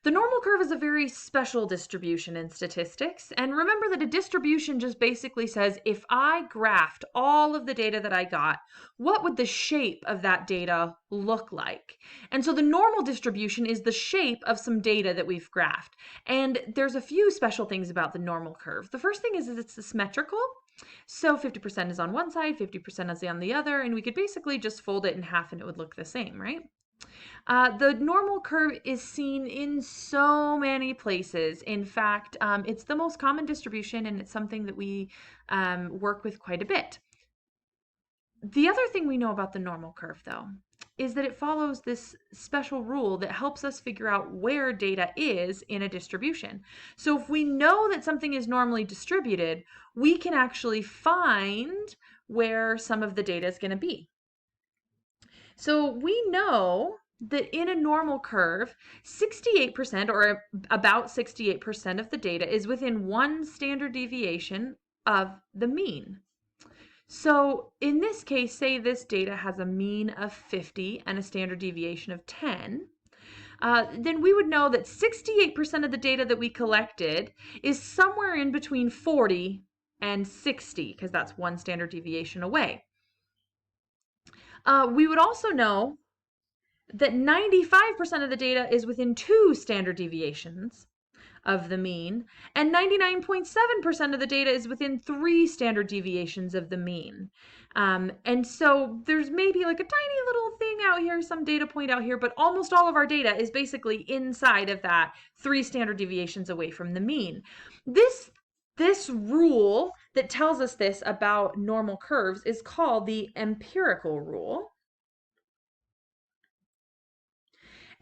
The normal curve is a very special distribution in statistics. And remember that a distribution just basically says, if I graphed all of the data that I got, what would the shape of that data look like? And so the normal distribution is the shape of some data that we've graphed. And there's a few special things about the normal curve. The first thing is it's symmetrical. So 50% is on one side, 50% is on the other, and we could basically just fold it in half and it would look the same, right? The normal curve is seen in so many places. In fact, it's the most common distribution and it's something that we work with quite a bit. The other thing we know about the normal curve, though, is that it follows this special rule that helps us figure out where data is in a distribution. So if we know that something is normally distributed, we can actually find where some of the data is going to be. So we know that in a normal curve, 68% or about 68% of the data is within one standard deviation of the mean. So in this case, say this data has a mean of 50 and a standard deviation of 10. Then we would know that 68% of the data that we collected is somewhere in between 40 and 60, because that's one standard deviation away. We would also know that 95% of the data is within 2 standard deviations of the mean, and 99.7% of the data is within 3 standard deviations of the mean. And so there's maybe like a tiny little thing out here, some data point out here, but almost all of our data is basically inside of that 3 standard deviations away from the mean. This rule that tells us this about normal curves is called the empirical rule.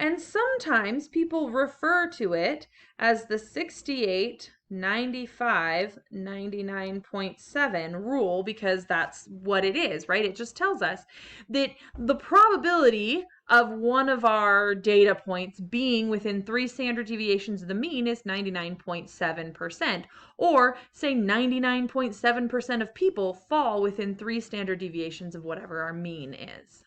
And sometimes people refer to it as the 68, 95, 99.7 rule because that's what it is, right? It just tells us that the probability of one of our data points being within 3 standard deviations of the mean is 99.7%, or say 99.7% of people fall within 3 standard deviations of whatever our mean is.